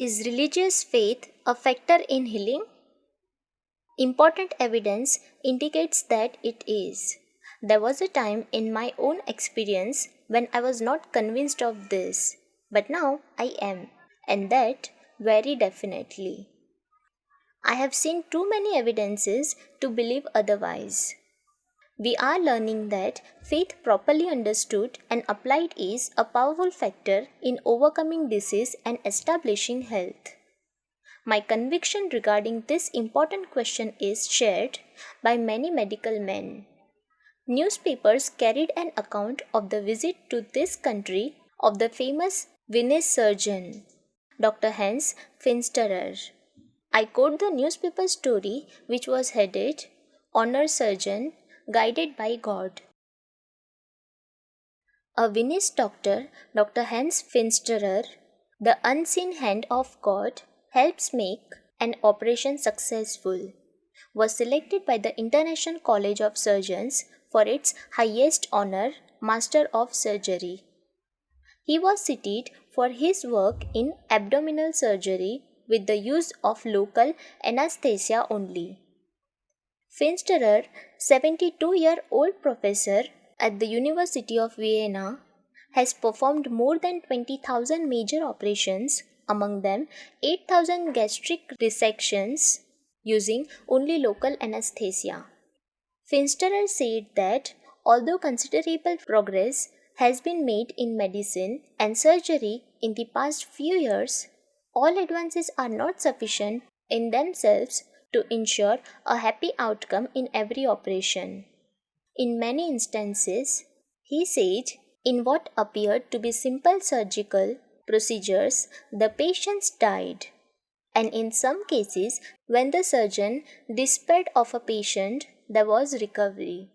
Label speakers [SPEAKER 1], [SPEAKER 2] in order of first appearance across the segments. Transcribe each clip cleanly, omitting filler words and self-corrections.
[SPEAKER 1] Is religious faith a factor in healing? Important evidence indicates that it is. There was a time in my own experience when I was not convinced of this, but now I am, and that very definitely. I have seen too many evidences to believe otherwise. We are learning that faith properly understood and applied is a powerful factor in overcoming disease and establishing health. My conviction regarding this important question is shared by many medical men. Newspapers carried an account of the visit to this country of the famous Venice surgeon, Dr. Hans Finsterer. I quote the newspaper story which was headed, Honor Surgeon, Guided by God. A Venice doctor, Dr. Hans Finsterer, the unseen hand of God, helps make an operation successful, was selected by the International College of Surgeons for its highest honor, Master of Surgery. He was cited for his work in abdominal surgery with the use of local anesthesia only. Finsterer, 72-year-old professor at the University of Vienna, has performed more than 20,000 major operations, among them 8,000 gastric resections, using only local anesthesia. Finsterer said that although considerable progress has been made in medicine and surgery in the past few years, all advances are not sufficient in themselves to ensure a happy outcome in every operation. In many instances, he said, in what appeared to be simple surgical procedures, the patients died. And in some cases, when the surgeon despaired of a patient, there was recovery.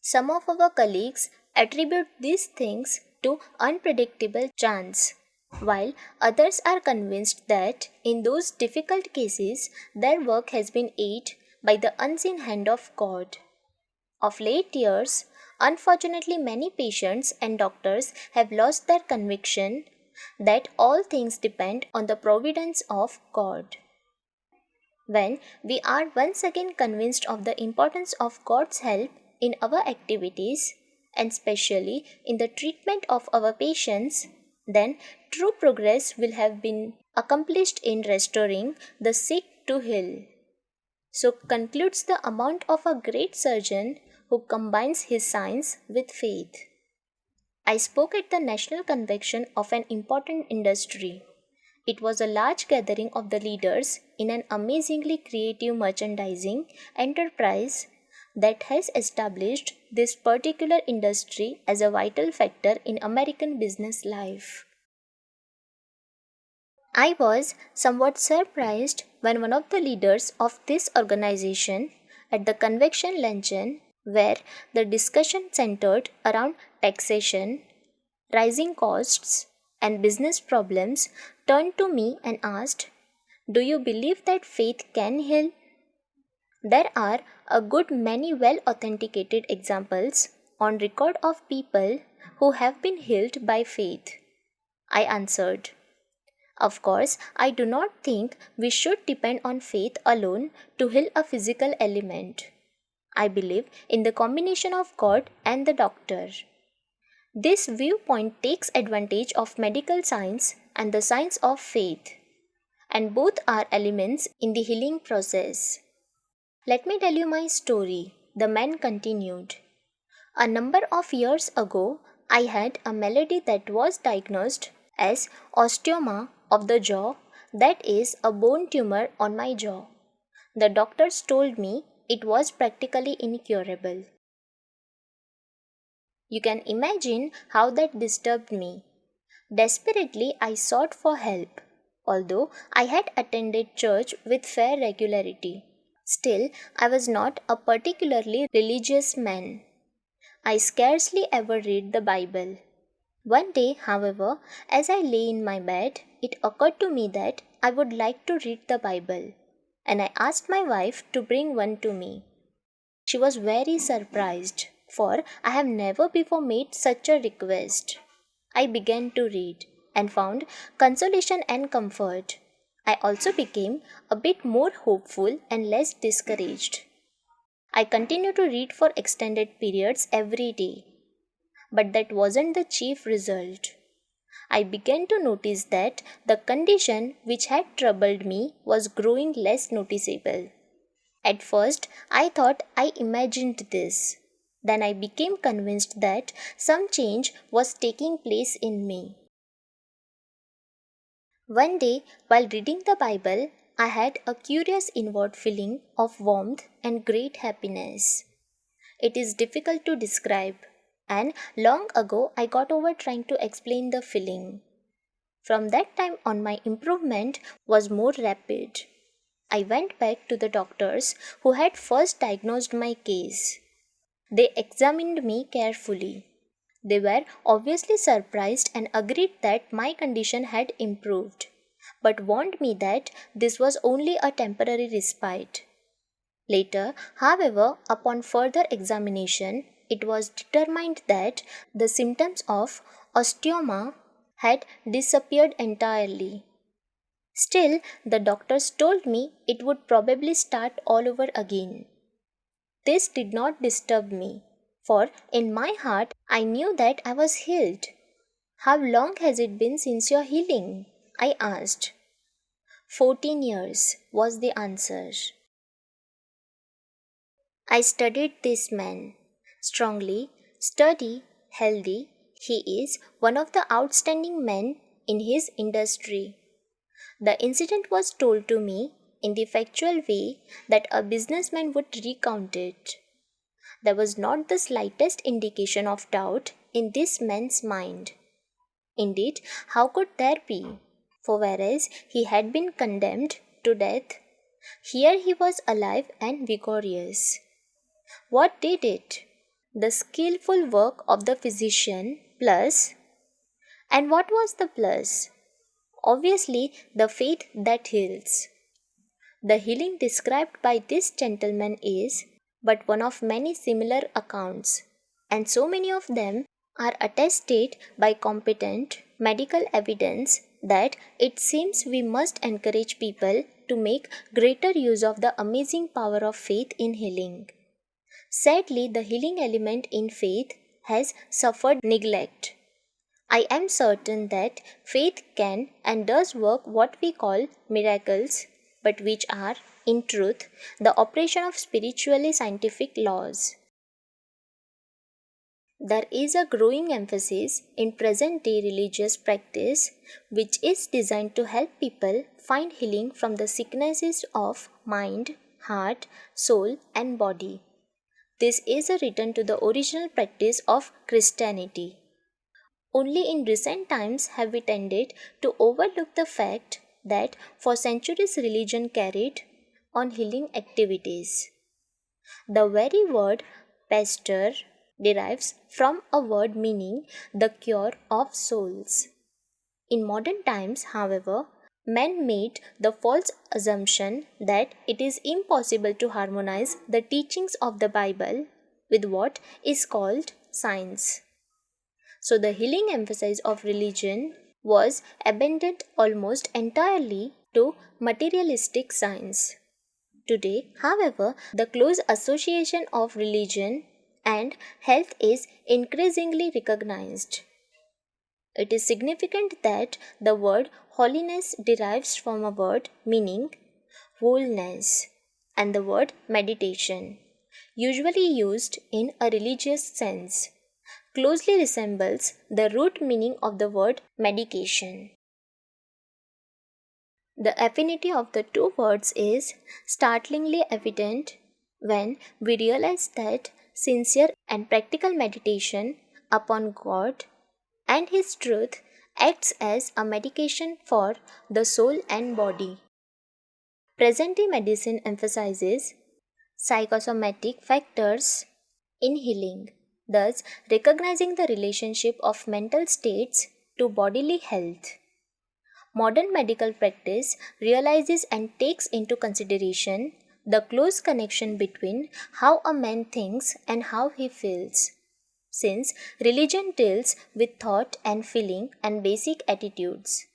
[SPEAKER 1] Some of our colleagues attribute these things to unpredictable chance, while others are convinced that in those difficult cases their work has been aided by the unseen hand of God. Of late years, unfortunately, many patients and doctors have lost their conviction that all things depend on the providence of God. When we are once again convinced of the importance of God's help in our activities, and especially in the treatment of our patients, then true progress will have been accomplished in restoring the sick to health. So concludes the amount of a great surgeon who combines his science with faith. I spoke at the National Convention of an important industry. It was a large gathering of the leaders in an amazingly creative merchandising enterprise that has established this particular industry as a vital factor in American business life. I was somewhat surprised when one of the leaders of this organization at the convention luncheon, where the discussion centered around taxation, rising costs, and business problems, turned to me and asked, "Do you believe that faith can heal?" There are a good many well authenticated examples on record of people who have been healed by faith. I answered, "Of course, I do not think we should depend on faith alone to heal a physical ailment. I believe in the combination of God and the doctor." This viewpoint takes advantage of medical science and the science of faith, and both are elements in the healing process. Let me tell you my story, the man continued. A number of years ago, I had a malady that was diagnosed as osteoma of the jaw, that is, a bone tumor on my jaw. The doctors told me it was practically incurable. You can imagine how that disturbed me. Desperately, I sought for help, although I had attended church with fair regularity. Still, I was not a particularly religious man. I scarcely ever read the Bible. One day, however, as I lay in my bed, it occurred to me that I would like to read the Bible, and I asked my wife to bring one to me. She was very surprised, for I have never before made such a request. I began to read. and found consolation and comfort. I also became a bit more hopeful and less discouraged. I continued to read for extended periods every day. But that wasn't the chief result. I began to notice that the condition which had troubled me was growing less noticeable. At first, I thought I imagined this. Then I became convinced that some change was taking place in me. One day, while reading the Bible, I had a curious inward feeling of warmth and great happiness. It is difficult to describe, and long ago I got over trying to explain the feeling. From that time on, my improvement was more rapid. I went back to the doctors who had first diagnosed my case. They examined me carefully. They were obviously surprised and agreed that my condition had improved, but warned me that this was only a temporary respite. Later, however, upon further examination, it was determined that the symptoms of osteoma had disappeared entirely. Still, the doctors told me it would probably start all over again. This did not disturb me, for in my heart I knew that I was healed. How long has it been since your healing? I asked. 14 years was the answer. I studied this man. Strongly, sturdy, healthy, he is one of the outstanding men in his industry. The incident was told to me in the factual way that a businessman would recount it. There was not the slightest indication of doubt in this man's mind. Indeed, how could there be? For whereas he had been condemned to death, here he was alive and vigorous. What did it? The skillful work of the physician plus. And what was the plus? Obviously, the faith that heals. The healing described by this gentleman is but one of many similar accounts, and so many of them are attested by competent medical evidence that it seems we must encourage people to make greater use of the amazing power of faith in healing. Sadly, the healing element in faith has suffered neglect. I am certain that faith can and does work what we call miracles, but which are, in truth, the operation of spiritually scientific laws. There is a growing emphasis in present day religious practice which is designed to help people find healing from the sicknesses of mind, heart, soul, and body. This is a return to the original practice of Christianity. Only in recent times have we tended to overlook the fact that for centuries religion carried on healing activities. The very word pastor derives from a word meaning the cure of souls. In modern times, however, men made the false assumption that it is impossible to harmonize the teachings of the Bible with what is called science. So the healing emphasis of religion was abandoned almost entirely to materialistic science. Today, however, the close association of religion and health is increasingly recognized. It is significant that the word holiness derives from a word meaning wholeness and the word meditation, usually used in a religious sense, closely resembles the root meaning of the word medication. The affinity of the two words is startlingly evident when we realize that sincere and practical meditation upon God and His truth acts as a medication for the soul and body. Present-day medicine emphasizes psychosomatic factors in healing, thus recognizing the relationship of mental states to bodily health. Modern medical practice realizes and takes into consideration the close connection between how a man thinks and how he feels. since religion deals with thought and feeling and basic attitudes.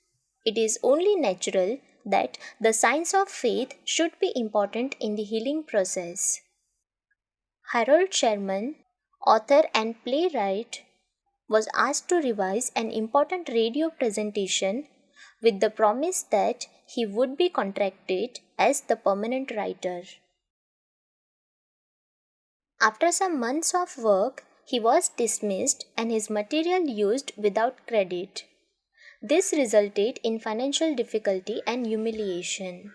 [SPEAKER 1] It is only natural that the science of faith should be important in the healing process. Harold Sherman, author and playwright, was asked to revise an important radio presentation with the promise that he would be contracted as the permanent writer. After some months of work, he was dismissed and his material used without credit. This resulted in financial difficulty and humiliation.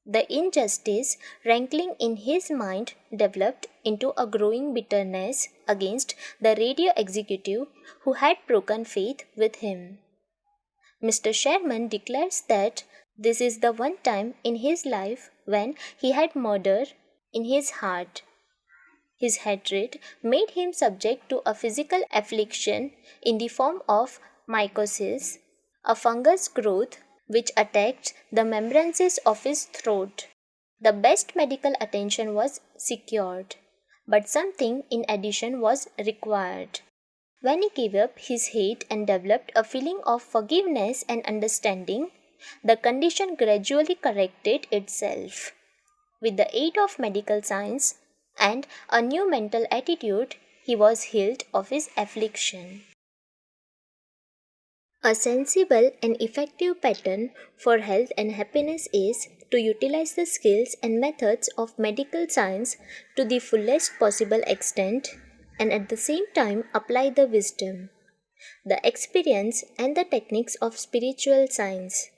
[SPEAKER 1] The injustice rankling in his mind developed into a growing bitterness against the radio executive who had broken faith with him. Mr. Sherman declares that this is the one time in his life when he had murder in his heart. His hatred made him subject to a physical affliction in the form of mycosis, a fungus growth which attacked the membranes of his throat. The best medical attention was secured, but something in addition was required. When he gave up his hate and developed a feeling of forgiveness and understanding, the condition gradually corrected itself. With the aid of medical science and a new mental attitude, he was healed of his affliction. A sensible and effective pattern for health and happiness is to utilize the skills and methods of medical science to the fullest possible extent and at the same time apply the wisdom, the experience, and the techniques of spiritual science.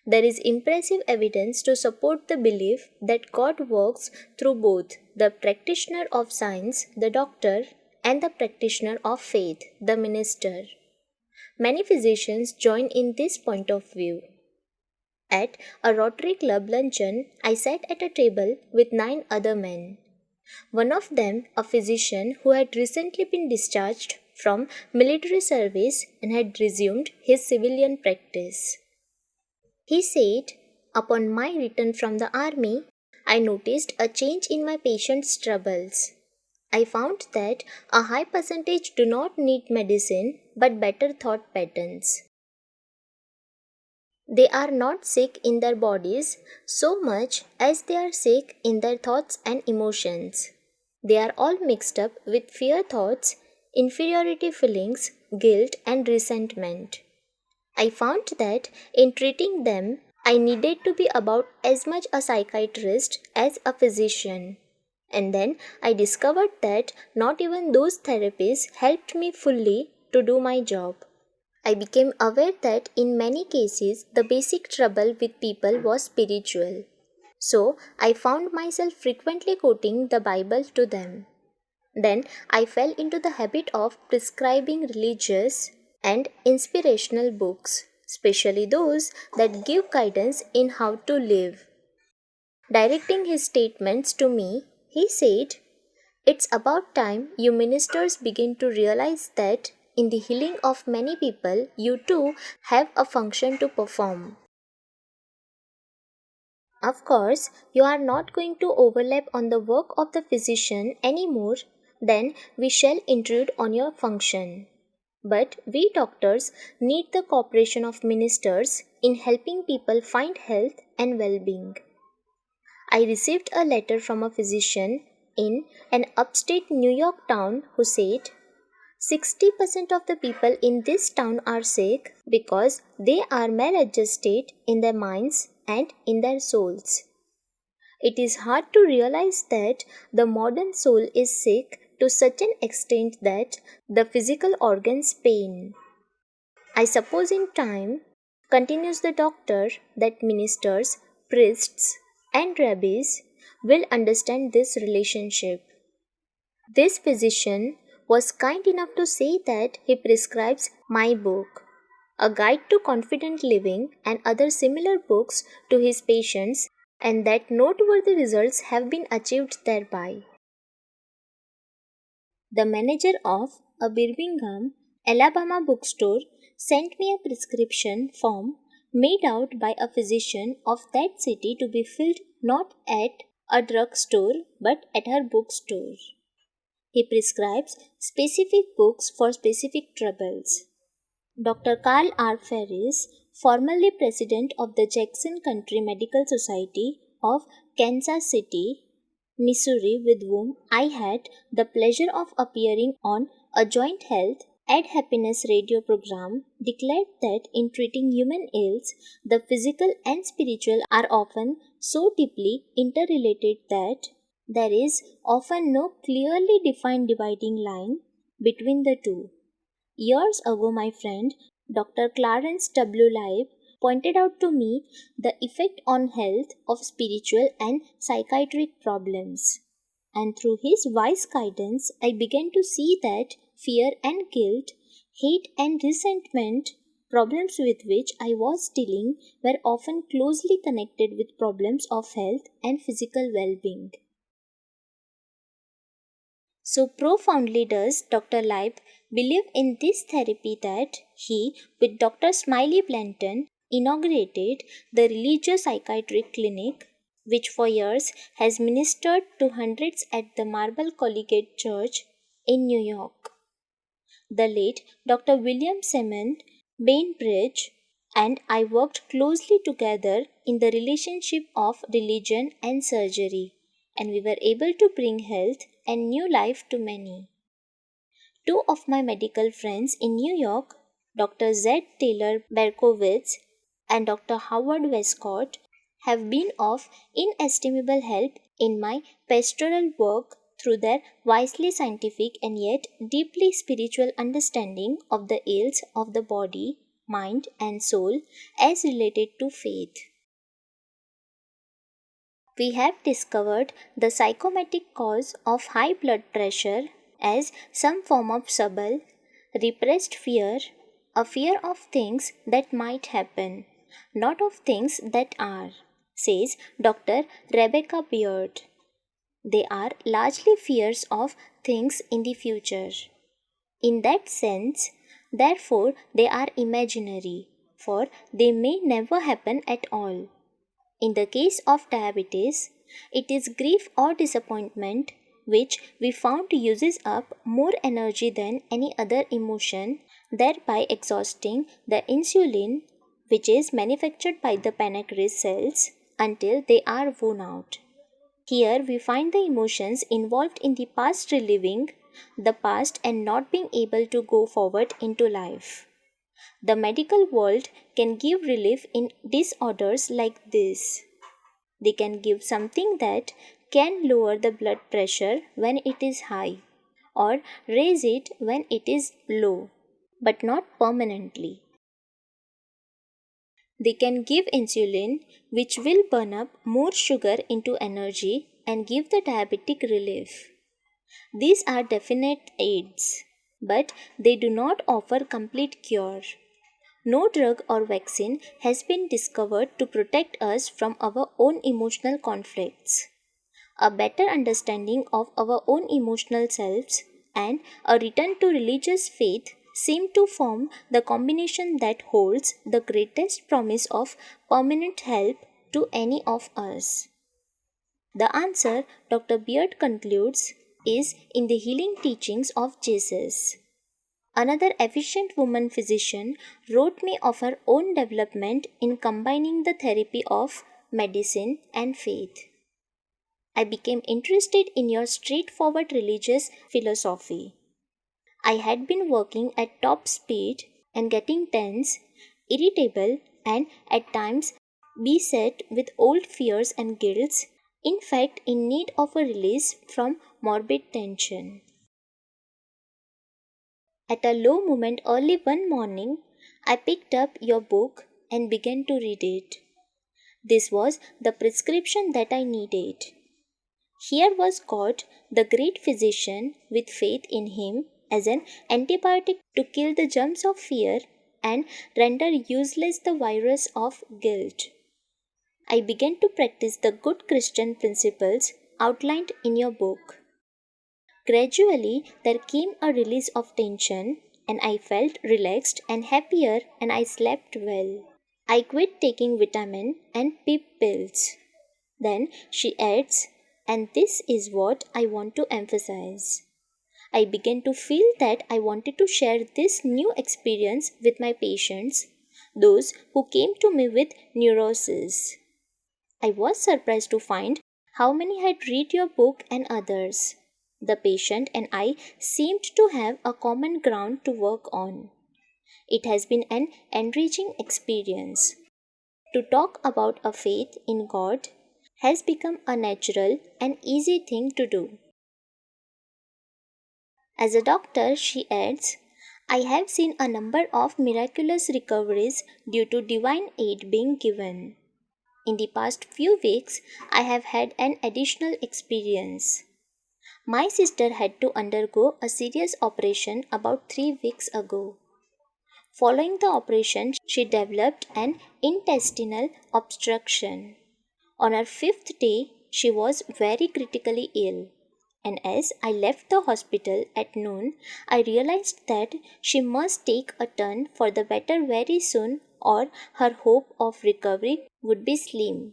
[SPEAKER 1] There is impressive evidence to support the belief that God works through both the practitioner of science, the doctor, and the practitioner of faith, the minister. Many physicians join in this point of view. At a Rotary Club luncheon, I sat at a table with 9 other men. One of them, a physician who had recently been discharged from military service and had resumed his civilian practice. He said, "Upon my return from the army, I noticed a change in my patients' troubles. I found that a high percentage do not need medicine but better thought patterns. They are not sick in their bodies so much as they are sick in their thoughts and emotions. They are all mixed up with fear thoughts, inferiority feelings, guilt, and resentment. I found that in treating them, I needed to be about as much a psychiatrist as a physician. And then I discovered that not even those therapies helped me fully to do my job. I became aware that in many cases the basic trouble with people was spiritual. So I found myself frequently quoting the Bible to them. Then I fell into the habit of prescribing religious and inspirational books, especially those that give guidance in how to live." Directing his statements to me, he said, "It's about time you ministers begin to realize that in the healing of many people, you too have a function to perform. Of course, you are not going to overlap on the work of the physician any more than we shall intrude on your function. But we doctors need the cooperation of ministers in helping people find health and well-being." I received a letter from a physician in an upstate New York town who said, 60% of the people in this town are sick because they are maladjusted in their minds and in their souls. It is hard to realize that the modern soul is sick to such an extent that the physical organs pain. I suppose in time, continues the doctor, that ministers, priests, and rabbis will understand this relationship. This physician was kind enough to say that he prescribes my book, A Guide to Confident Living, and other similar books to his patients, and that noteworthy results have been achieved thereby. The manager of a Birmingham, Alabama bookstore sent me a prescription form made out by a physician of that city to be filled not at a drugstore but at her bookstore. He prescribes specific books for specific troubles. Dr. Carl R. Ferris, formerly president of the Jackson County Medical Society of Kansas City, Missouri, with whom I had the pleasure of appearing on a joint health and happiness radio program, declared that in treating human ills, the physical and spiritual are often so deeply interrelated that there is often no clearly defined dividing line between the two. Years ago, my friend Dr. Clarence W. Lieb pointed out to me the effect on health of spiritual and psychiatric problems. And through his wise guidance, I began to see that fear and guilt, hate and resentment, problems with which I was dealing, were often closely connected with problems of health and physical well being. So profoundly does Dr. Leib believe in this therapy that he, with Dr. Smiley Blanton, inaugurated the religious psychiatric clinic, which for years has ministered to hundreds at the Marble Collegiate Church in New York. The late Dr. William Semon Bainbridge and I worked closely together in the relationship of religion and surgery, and we were able to bring health and new life to many. Two of my medical friends in New York, Dr. Z. Taylor Berkowitz and Dr. Howard Westcott, have been of inestimable help in my pastoral work through their wisely scientific and yet deeply spiritual understanding of the ills of the body, mind, and soul as related to faith. We have discovered the psychosomatic cause of high blood pressure as some form of subtle, repressed fear, a fear of things that might happen, not of things that are, says Dr. Rebecca Beard. They are largely fears of things in the future. In that sense, therefore, they are imaginary, for they may never happen at all. In the case of diabetes, it is grief or disappointment which we found uses up more energy than any other emotion, thereby exhausting the insulin which is manufactured by the pancreas cells until they are worn out. Here we find the emotions involved in the past reliving the past and not being able to go forward into life. The medical world can give relief in disorders like this. They can give something that can lower the blood pressure when it is high or raise it when it is low, but not permanently. They can give insulin, which will burn up more sugar into energy and give the diabetic relief. These are definite aids, but they do not offer complete cure. No drug or vaccine has been discovered to protect us from our own emotional conflicts. A better understanding of our own emotional selves and a return to religious faith seem to form the combination that holds the greatest promise of permanent help to any of us. The answer, Dr. Beard concludes, is in the healing teachings of Jesus. Another efficient woman physician wrote me of her own development in combining the therapy of medicine and faith. I became interested in your straightforward religious philosophy. I had been working at top speed and getting tense, irritable, and at times beset with old fears and guilts, in fact, in need of a release from morbid tension. At a low moment early one morning, I picked up your book and began to read it. This was the prescription that I needed. Here was God, the great physician, with faith in him as an antibiotic to kill the germs of fear and render useless the virus of guilt. I began to practice the good Christian principles outlined in your book. Gradually, there came a release of tension, and I felt relaxed and happier, and I slept well. I quit taking vitamin and pep pills. Then she adds, and this is what I want to emphasize. I began to feel that I wanted to share this new experience with my patients, those who came to me with neurosis. I was surprised to find how many had read your book and others. The patient and I seemed to have a common ground to work on. It has been an enriching experience. To talk about a faith in God has become a natural and easy thing to do. As a doctor, she adds, I have seen a number of miraculous recoveries due to divine aid being given. In the past few weeks, I have had an additional experience. My sister had to undergo a serious operation about 3 weeks ago. Following the operation, she developed an intestinal obstruction. On her 5th day, she was very critically ill. And as I left the hospital at noon, I realized that she must take a turn for the better very soon, or her hope of recovery would be slim.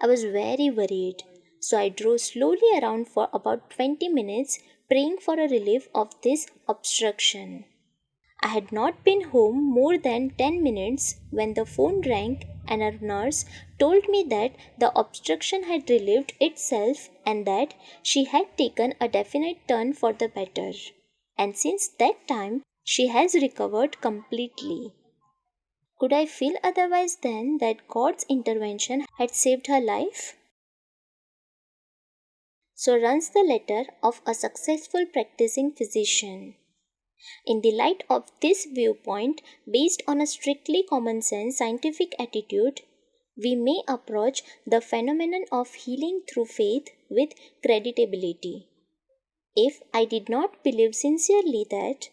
[SPEAKER 1] I was very worried, so I drove slowly around for about 20 minutes, praying for a relief of this obstruction. I had not been home more than 10 minutes when the phone rang and a nurse told me that the obstruction had relieved itself and that she had taken a definite turn for the better. And since that time, she has recovered completely. Could I feel otherwise then that God's intervention had saved her life? So runs the letter of a successful practicing physician. In the light of this viewpoint, based on a strictly common sense scientific attitude, we may approach the phenomenon of healing through faith with creditability. If I did not believe sincerely that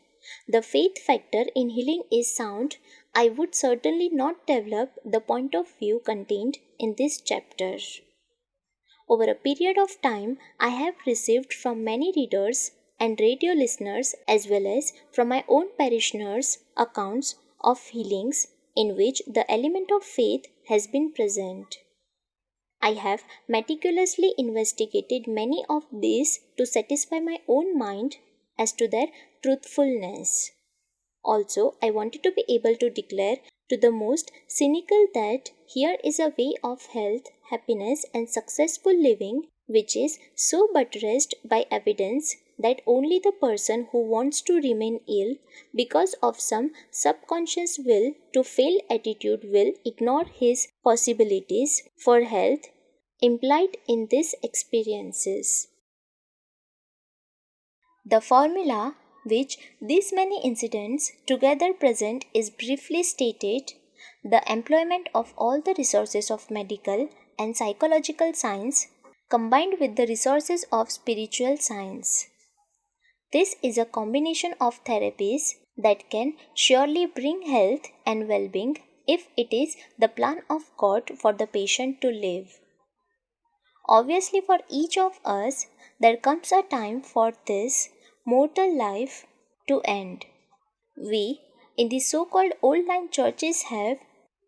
[SPEAKER 1] the faith factor in healing is sound, I would certainly not develop the point of view contained in this chapter. Over a period of time, I have received from many readers and radio listeners as well as from my own parishioners accounts of healings in which the element of faith has been present. I have meticulously investigated many of these to satisfy my own mind as to their truthfulness. Also, I wanted to be able to declare to the most cynical that here is a way of health, happiness, and successful living which is so buttressed by evidence that only the person who wants to remain ill because of some subconscious will to fail attitude will ignore his possibilities for health implied in these experiences. The formula which these many incidents together present is briefly stated: the employment of all the resources of medical and psychological science combined with the resources of spiritual science. This is a combination of therapies that can surely bring health and well-being if it is the plan of God for the patient to live. Obviously, for each of us, there comes a time for this mortal life to end. We, in the so called old line churches, have,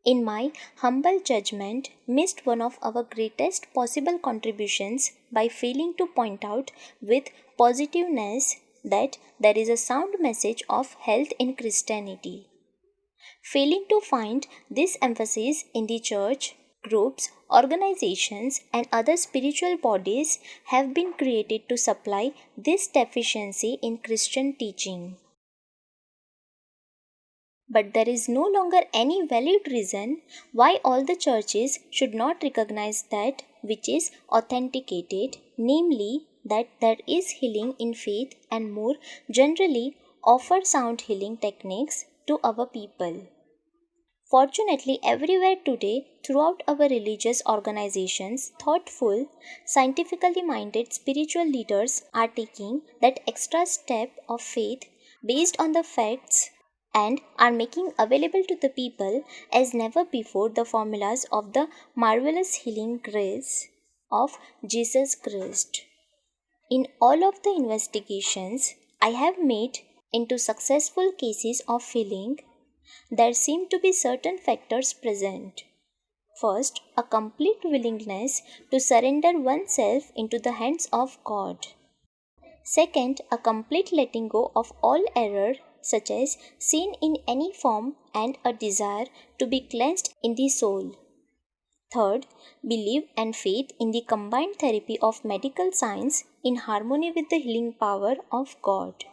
[SPEAKER 1] in my humble judgment, missed one of our greatest possible contributions by failing to point out with positiveness that there is a sound message of health in Christianity. Failing to find this emphasis in the church, groups, organizations, and other spiritual bodies have been created to supply this deficiency in Christian teaching. But there is no longer any valid reason why all the churches should not recognize that which is authenticated, namely, that there is healing in faith and more generally offer sound healing techniques to our people. Fortunately, everywhere today, throughout our religious organizations, thoughtful, scientifically minded spiritual leaders are taking that extra step of faith based on the facts and are making available to the people as never before the formulas of the marvelous healing grace of Jesus Christ. In all of the investigations I have made into successful cases of healing, there seem to be certain factors present. First, a complete willingness to surrender oneself into the hands of God. Second, a complete letting go of all error, such as sin in any form and a desire to be cleansed in the soul. Third, belief and faith in the combined therapy of medical science in harmony with the healing power of God.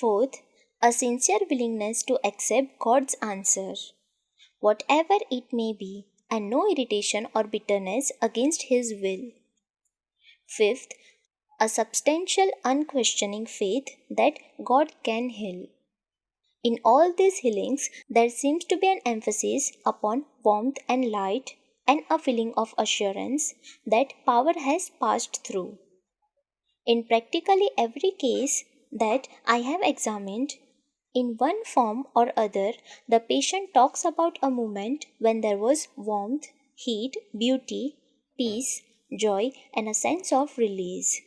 [SPEAKER 1] Fourth, a sincere willingness to accept God's answer, whatever it may be, and no irritation or bitterness against His will. Fifth, a substantial, unquestioning faith that God can heal. In all these healings, there seems to be an emphasis upon warmth and light and a feeling of assurance that power has passed through. In practically every case that I have examined, in one form or other, the patient talks about a moment when there was warmth, heat, beauty, peace, joy, and a sense of release.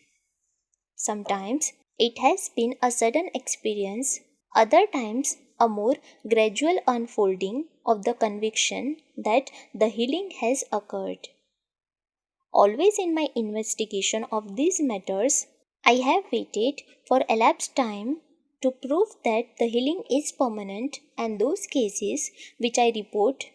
[SPEAKER 1] Sometimes it has been a sudden experience, other times a more gradual unfolding of the conviction that the healing has occurred. Always in my investigation of these matters, I have waited for elapsed time to prove that the healing is permanent, and those cases which I report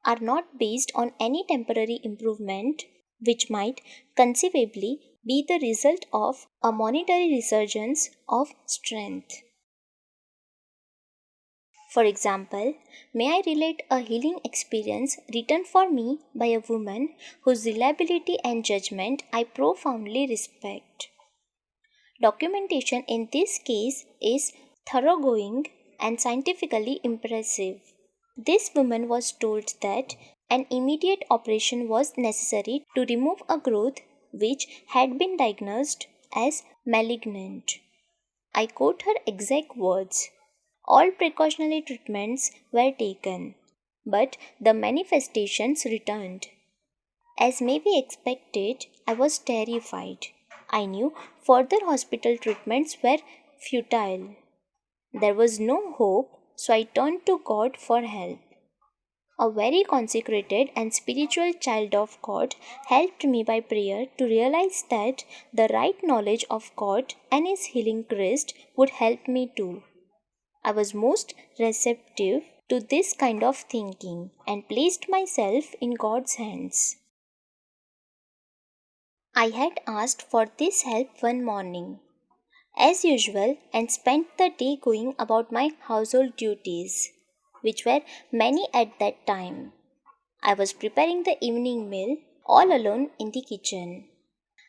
[SPEAKER 1] are not based on any temporary improvement which might conceivably be the result of a momentary resurgence of strength. For example, may I relate a healing experience written for me by a woman whose reliability and judgment I profoundly respect. Documentation in this case is thoroughgoing and scientifically impressive. This woman was told that an immediate operation was necessary to remove a growth which had been diagnosed as malignant. I quote her exact words. All precautionary treatments were taken, but the manifestations returned. As may be expected, I was terrified. I knew further hospital treatments were futile. There was no hope, so I turned to God for help. A very consecrated and spiritual child of God helped me by prayer to realize that the right knowledge of God and His healing Christ would help me too. I was most receptive to this kind of thinking and placed myself in God's hands. I had asked for this help one morning, as usual, and spent the day going about my household duties, which were many at that time. I was preparing the evening meal all alone in the kitchen.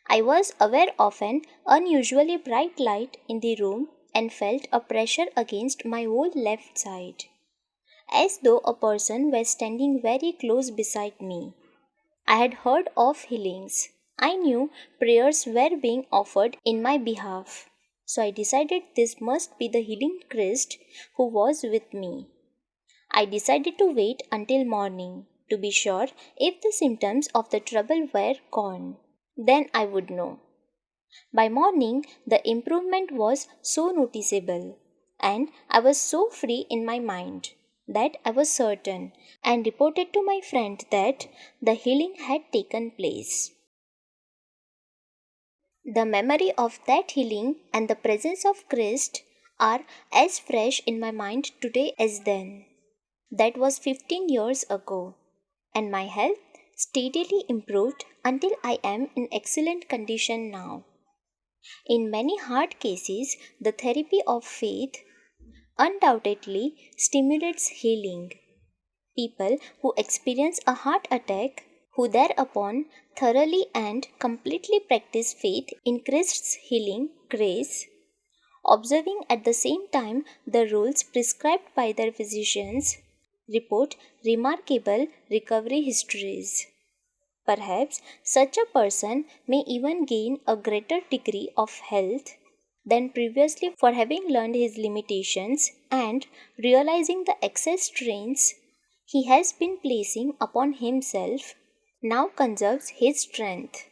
[SPEAKER 1] I was aware of an unusually bright light in the room and felt a pressure against my whole left side, as though a person were standing very close beside me. I had heard of healings. I knew prayers were being offered in my behalf. So I decided this must be the healing Christ who was with me. I decided to wait until morning to be sure if the symptoms of the trouble were gone. Then I would know. By morning, the improvement was so noticeable, and I was so free in my mind that I was certain, and reported to my friend that the healing had taken place. The memory of that healing and the presence of Christ are as fresh in my mind today as then. That was 15 years ago, and my health steadily improved until I am in excellent condition now. In many hard cases, the therapy of faith undoubtedly stimulates healing. People who experience a heart attack, who thereupon thoroughly and completely practice faith in Christ's healing grace, observing at the same time the rules prescribed by their physicians, report remarkable recovery histories. Perhaps such a person may even gain a greater degree of health than previously, for having learned his limitations and realizing the excess strains he has been placing upon himself, now conserves his strength.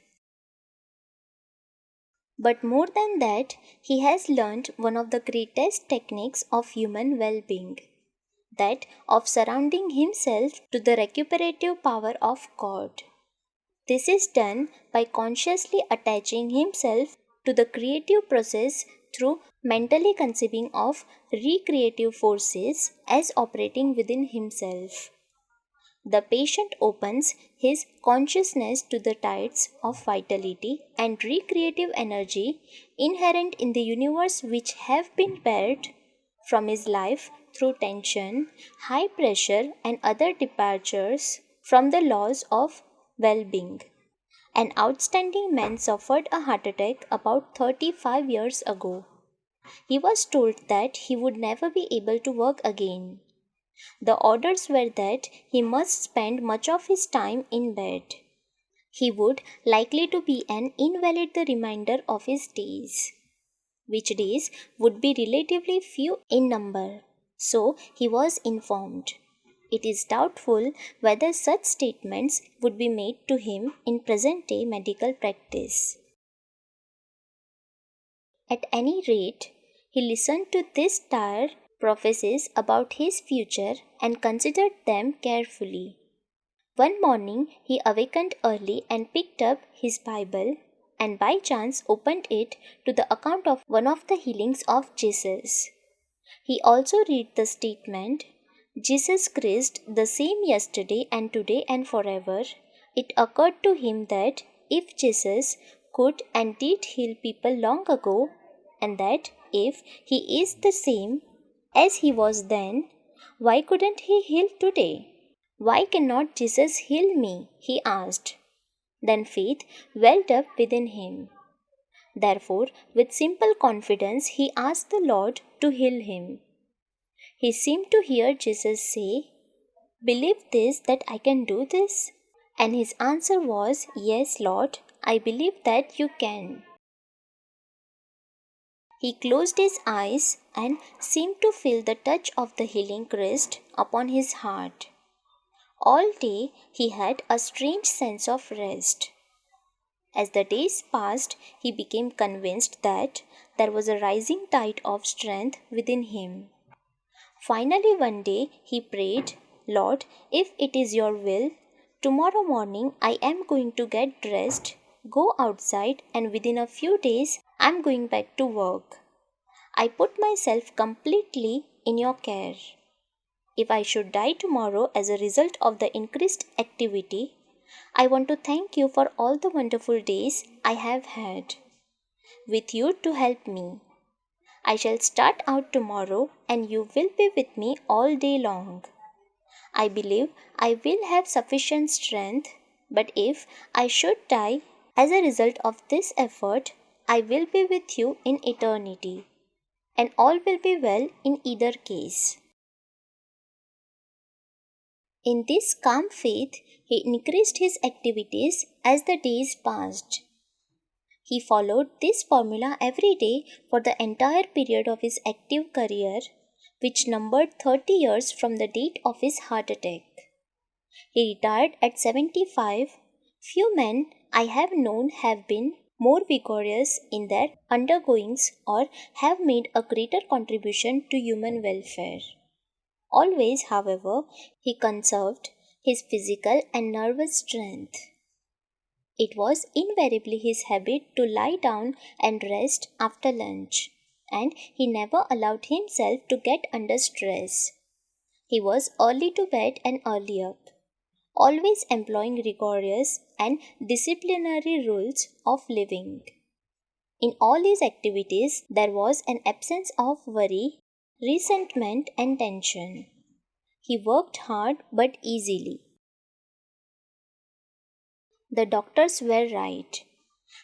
[SPEAKER 1] But more than that, he has learned one of the greatest techniques of human well-being, that of surrounding himself to the recuperative power of God. This is done by consciously attaching himself to the creative process through mentally conceiving of recreative forces as operating within himself. The patient opens his consciousness to the tides of vitality and recreative energy inherent in the universe, which have been barred from his life through tension, high pressure, and other departures from the laws of well being. An outstanding man suffered a heart attack about 35 years ago. He was told that he would never be able to work again. The orders were that he must spend much of his time in bed. He would likely to be an invalid the remainder of his days, which days would be relatively few in number. So he was informed. It is doubtful whether such statements would be made to him in present-day medical practice. At any rate, he listened to these dire prophecies about his future and considered them carefully. One morning he awakened early and picked up his Bible and by chance opened it to the account of one of the healings of Jesus. He also read the statement, Jesus Christ the same yesterday and today and forever. It occurred to him that if Jesus could and did heal people long ago, and that if he is the same as he was then, why couldn't he heal today? Why cannot Jesus heal me? He asked. Then faith welled up within him. Therefore, with simple confidence, he asked the Lord to heal him. He seemed to hear Jesus say, "Believe this, that I can do this?" And his answer was, "Yes, Lord, I believe that you can." He closed his eyes and seemed to feel the touch of the healing Christ upon his heart. All day he had a strange sense of rest. As the days passed, he became convinced that there was a rising tide of strength within him. Finally, one day he prayed, "Lord, if it is your will, tomorrow morning I am going to get dressed, go outside, and within a few days I am going back to work. I put myself completely in your care. If I should die tomorrow as a result of the increased activity, I want to thank you for all the wonderful days I have had with you to help me. I shall start out tomorrow and you will be with me all day long. I believe I will have sufficient strength, but if I should die as a result of this effort, I will be with you in eternity, and all will be well in either case." In this calm faith, he increased his activities as the days passed. He followed this formula every day for the entire period of his active career, which numbered 30 years from the date of his heart attack. He retired at 75. Few men I have known have been more vigorous in their undergoings or have made a greater contribution to human welfare. Always, however, he conserved his physical and nervous strength. It was invariably his habit to lie down and rest after lunch, and he never allowed himself to get under stress. He was early to bed and early up, always employing rigorous and disciplinary rules of living. In all his activities, there was an absence of worry, resentment, and tension. He worked hard but easily. The doctors were right.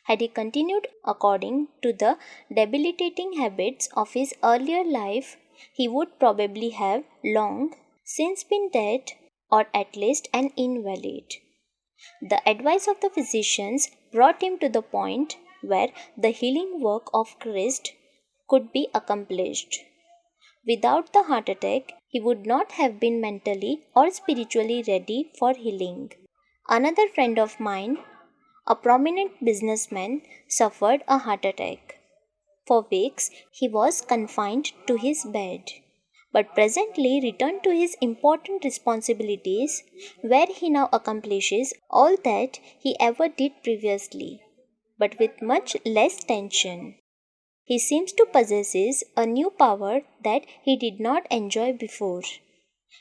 [SPEAKER 1] Had he continued according to the debilitating habits of his earlier life, he would probably have long since been dead or at least an invalid. The advice of the physicians brought him to the point where the healing work of Christ could be accomplished. Without the heart attack, he would not have been mentally or spiritually ready for healing. Another friend of mine, a prominent businessman, suffered a heart attack. For weeks, he was confined to his bed. but presently returned to his important responsibilities, where he now accomplishes all that he ever did previously, but with much less tension. He seems to possess a new power that he did not enjoy before.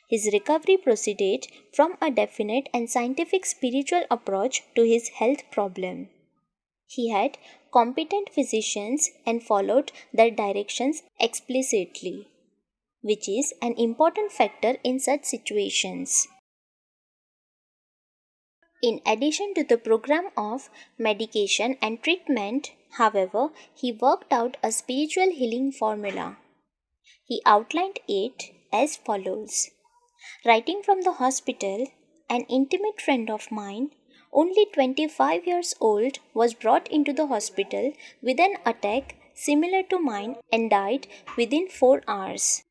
[SPEAKER 1] His recovery proceeded from a definite and scientific spiritual approach to his health problem. He had competent physicians and followed their directions explicitly, which is an important factor in such situations. In addition to the program of medication and treatment, however, he worked out a spiritual healing formula. He outlined it as follows. Writing from the hospital, an intimate friend of mine, only 25 years old, was brought into the hospital with an attack similar to mine and died within 4 hours.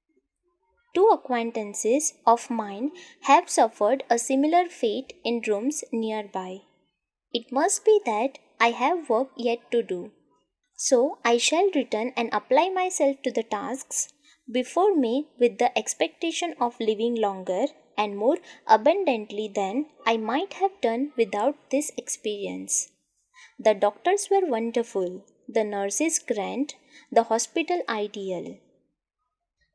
[SPEAKER 1] Two acquaintances of mine have suffered a similar fate in rooms nearby. It must be that I have work yet to do. So I shall return and apply myself to the tasks before me with the expectation of living longer and more abundantly than I might have done without this experience. The doctors were wonderful, the nurses grand, the hospital ideal.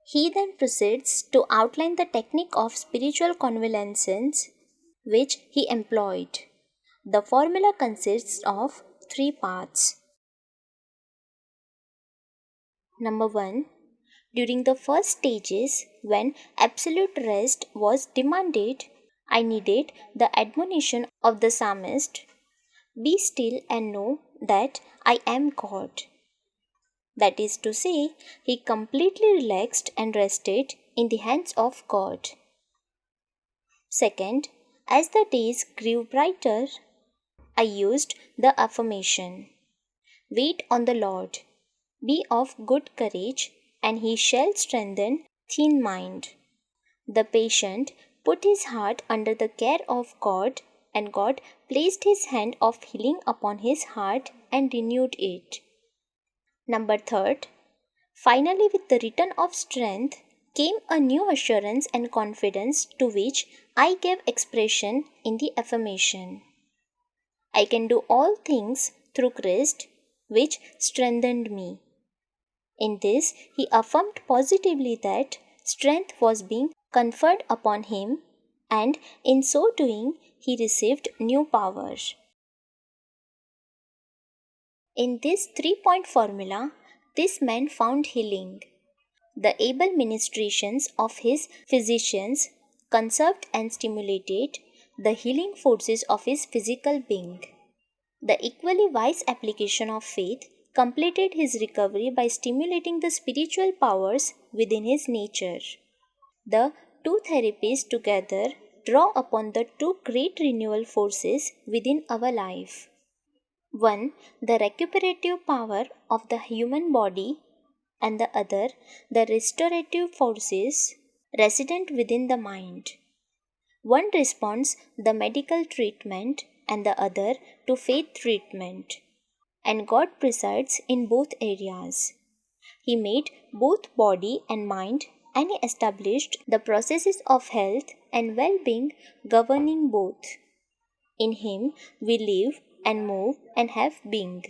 [SPEAKER 1] He then proceeds to outline the technique of spiritual convalescence which he employed. The formula consists of 3 parts. Number 1. During the first stages, when absolute rest was demanded, I needed the admonition of the psalmist, "Be still and know that I am God." That is to say, he completely relaxed and rested in the hands of God. Second, as the days grew brighter, I used the affirmation, "Wait on the Lord, be of good courage, and he shall strengthen thine mind." The patient put his heart under the care of God, and God placed his hand of healing upon his heart and renewed it. Number 3. Finally, with the return of strength came a new assurance and confidence to which I gave expression in the affirmation, "I can do all things through Christ, which strengthened me." In this, he affirmed positively that strength was being conferred upon him, and in so doing, he received new power. In this 3-point formula, this man found healing. The able ministrations of his physicians conserved and stimulated the healing forces of his physical being. The equally wise application of faith completed his recovery by stimulating the spiritual powers within his nature. The two therapies together draw upon the two great renewal forces within our life. One, the recuperative power of the human body, and the other, the restorative forces resident within the mind. One responds the medical treatment and the other to faith treatment, and God presides in both areas. He made both body and mind, and he established the processes of health and well-being governing both. In him we live and move and have being.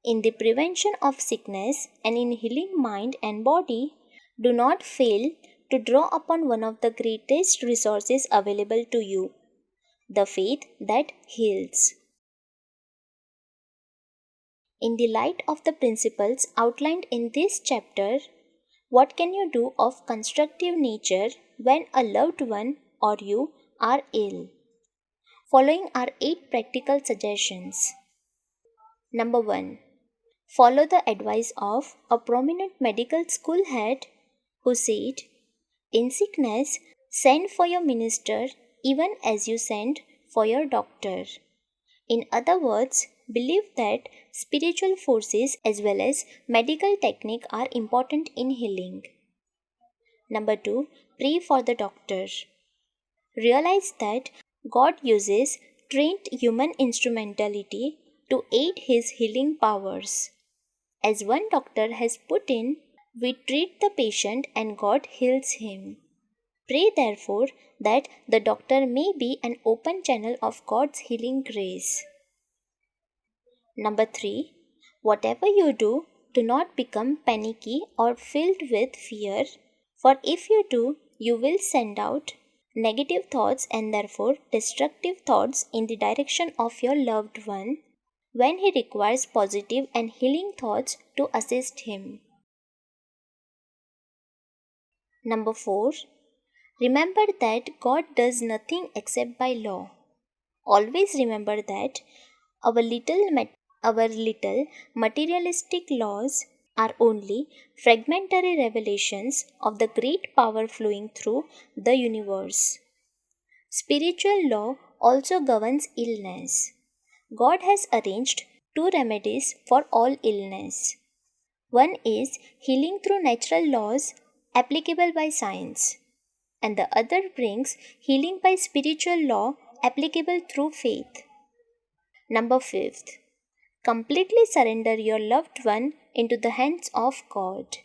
[SPEAKER 1] In the prevention of sickness and in healing mind and body, do not fail to draw upon one of the greatest resources available to you, the faith that heals. In the light of the principles outlined in this chapter, what can you do of constructive nature when a loved one or you are ill? Following are 8 practical suggestions. Number 1. Follow the advice of a prominent medical school head who said, "In sickness, send for your minister even as you send for your doctor." In other words, believe that spiritual forces as well as medical technique are important in healing. Number 2. Pray for the doctor. Realize that God uses trained human instrumentality to aid his healing powers. As one doctor has put in, We treat the patient and God heals him. Pray therefore that the doctor may be an open channel of God's healing grace. Number 3. Whatever you do not become panicky or filled with fear, for if you do, you will send out negative thoughts and therefore destructive thoughts in the direction of your loved one when he requires positive and healing thoughts to assist him. Number 4. Remember that God does nothing except by law. Always remember that our little materialistic laws are only fragmentary revelations of the great power flowing through the universe. Spiritual law also governs illness. God has arranged two remedies for all illness. One is healing through natural laws applicable by science, and the other brings healing by spiritual law applicable through faith. Number 5. Completely surrender your loved one into the hands of God.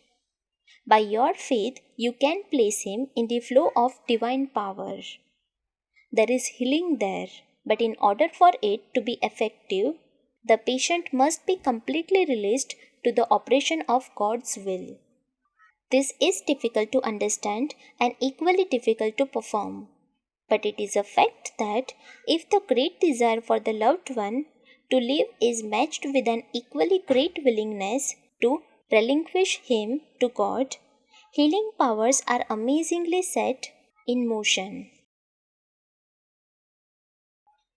[SPEAKER 1] By your faith, you can place him in the flow of divine power. There is healing there, but in order for it to be effective, the patient must be completely released to the operation of God's will. This is difficult to understand and equally difficult to perform. But it is a fact that if the great desire for the loved one to live is matched with an equally great willingness to relinquish him to God, healing powers are amazingly set in motion.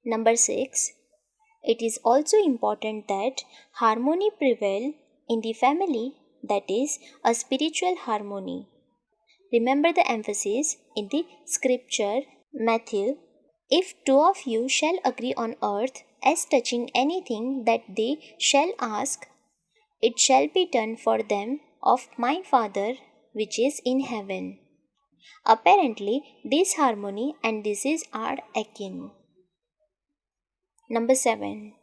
[SPEAKER 1] Number 6. It is also important that harmony prevail in the family, that is, a spiritual harmony. Remember the emphasis in the scripture, Matthew, "If two of you shall agree on earth as touching anything that they shall ask, it shall be done for them of my Father which is in heaven." Apparently, this harmony and disease are akin. Number 7.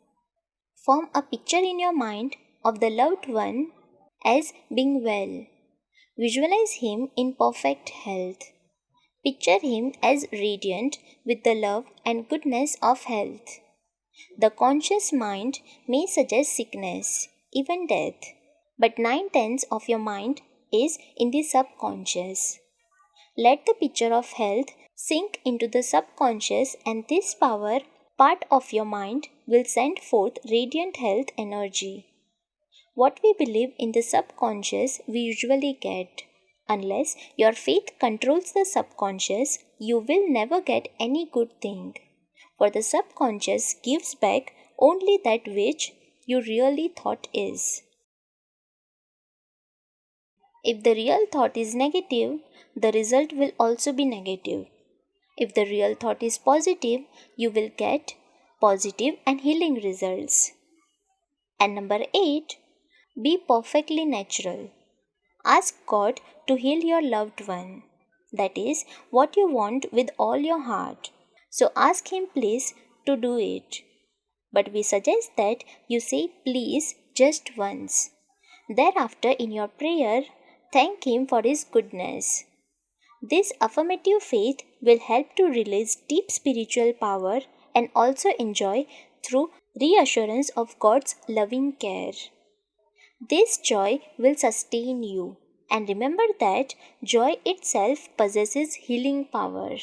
[SPEAKER 1] Form a picture in your mind of the loved one as being well. Visualize him in perfect health. Picture him as radiant with the love and goodness of health. The conscious mind may suggest sickness, even death, but 9/10 of your mind is in the subconscious. Let the picture of health sink into the subconscious, and this part of your mind will send forth radiant health energy. What we believe in the subconscious, we usually get. Unless your faith controls the subconscious, you will never get any good thing. For the subconscious gives back only that which you really thought is. If the real thought is negative, the result will also be negative. If the real thought is positive, you will get positive and healing results. And number 8, be perfectly natural. Ask God to heal your loved one. That is what you want with all your heart. So ask Him please to do it. But we suggest that you say please just once. Thereafter in your prayer, thank Him for His goodness. This affirmative faith will help to release deep spiritual power and also enjoy through reassurance of God's loving care. This joy will sustain you, and remember that joy itself possesses healing power.